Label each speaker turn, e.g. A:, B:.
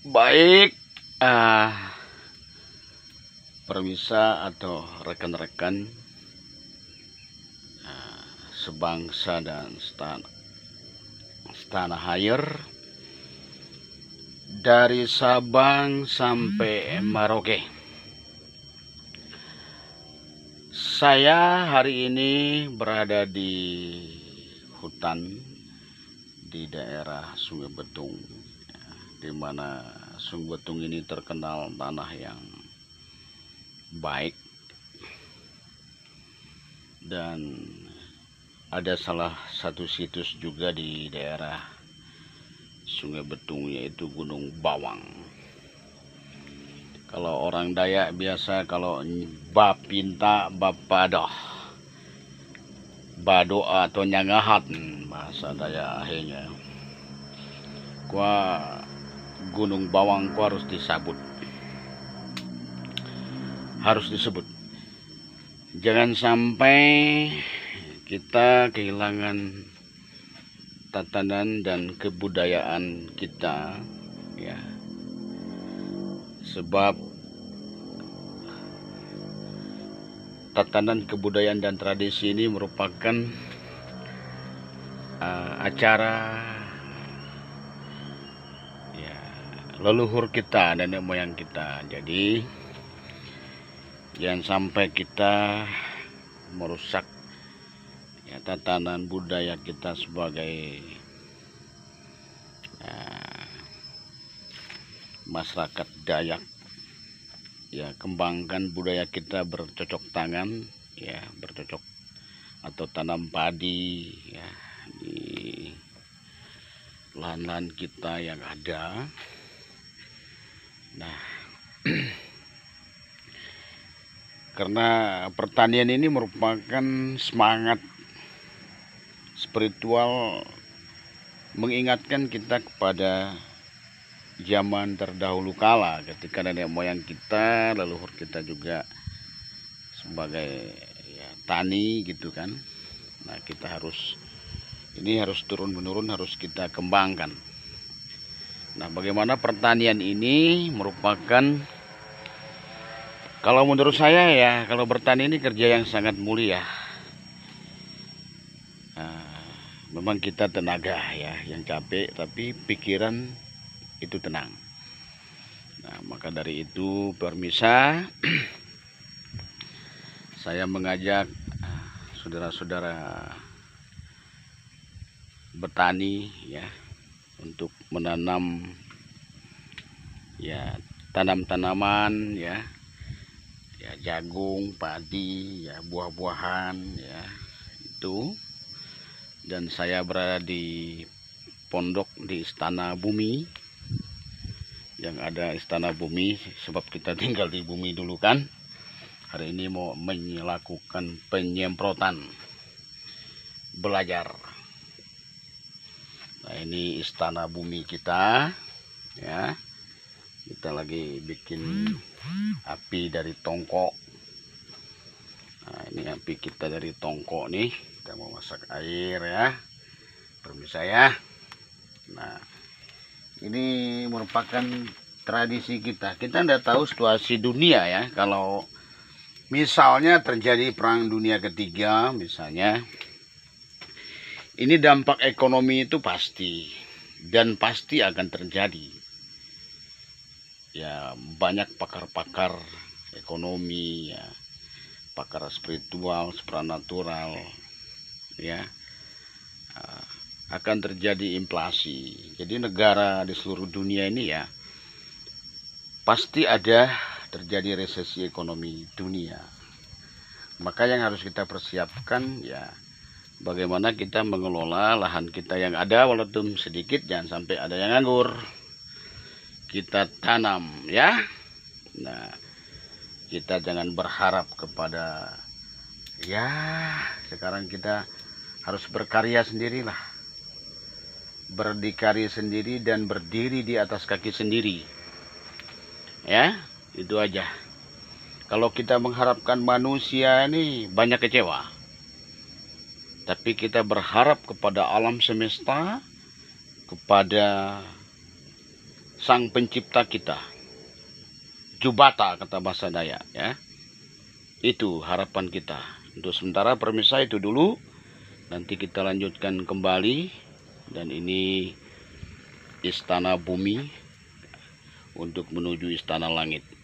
A: Baik, permisa atau rekan-rekan sebangsa dan setanah air, dari Sabang sampai Merauke. Saya hari ini berada di hutan di daerah Sungai Betung, di mana Sungai Betung ini terkenal tanah yang baik, dan ada salah satu situs juga di daerah Sungai Betung, yaitu Gunung Bawang. Kalau orang Dayak biasa kalau bapinta bapadoh badoa atau nyangahat bahasa Dayak akhirnya. Gunung Bawang harus disebut. Jangan sampai kita kehilangan tatanan dan kebudayaan kita, ya. Sebab tatanan kebudayaan dan tradisi ini merupakan acara leluhur kita, nenek moyang kita. Jadi jangan sampai kita merusak tatanan budaya kita sebagai masyarakat Dayak. Kembangkan budaya kita bercocok tangan, bercocok atau tanam padi di lahan-lahan kita yang ada. Nah, karena pertanian ini merupakan semangat spiritual, mengingatkan kita kepada zaman terdahulu kala, ketika nenek moyang kita, leluhur kita juga sebagai tani gitu kan. Nah, kita harus turun menurun, harus kita kembangkan. Nah, bagaimana pertanian ini merupakan, kalau menurut saya kalau bertani ini kerja yang sangat mulia. Memang kita tenaga yang capek, tapi pikiran itu tenang. Nah, maka dari itu permisa saya mengajak saudara-saudara bertani untuk menanam tanam-tanaman jagung, padi, buah-buahan itu. Dan saya berada di pondok di Istana Bumi, yang ada Istana Bumi sebab kita tinggal di bumi dulu kan. Hari ini mau melakukan penyemprotan belajar. Nah, ini Istana Bumi kita, kita lagi bikin api dari tongkok. Nah, ini api kita dari tongkok nih, kita mau masak air permisa ya. Nah, ini merupakan tradisi kita. Kita tidak tahu situasi dunia kalau misalnya terjadi perang dunia ketiga misalnya, ini dampak ekonomi itu pasti dan pasti akan terjadi. Banyak pakar-pakar ekonomi, pakar spiritual, supranatural, akan terjadi inflasi. Jadi negara di seluruh dunia ini pasti ada terjadi resesi ekonomi dunia. Maka yang harus kita persiapkan bagaimana kita mengelola lahan kita yang ada, walaupun sedikit, jangan sampai ada yang nganggur. Kita tanam Nah, kita jangan berharap kepada sekarang kita harus berkarya sendirilah, berdikari sendiri dan berdiri di atas kaki sendiri. Itu aja. Kalau kita mengharapkan manusia ini banyak kecewa. Tapi kita berharap kepada alam semesta, kepada Sang Pencipta kita. Jubata kata bahasa Dayak ya. Itu harapan kita. Untuk sementara pemirsa itu dulu. Nanti kita lanjutkan kembali. Dan ini Istana Bumi untuk menuju Istana Langit.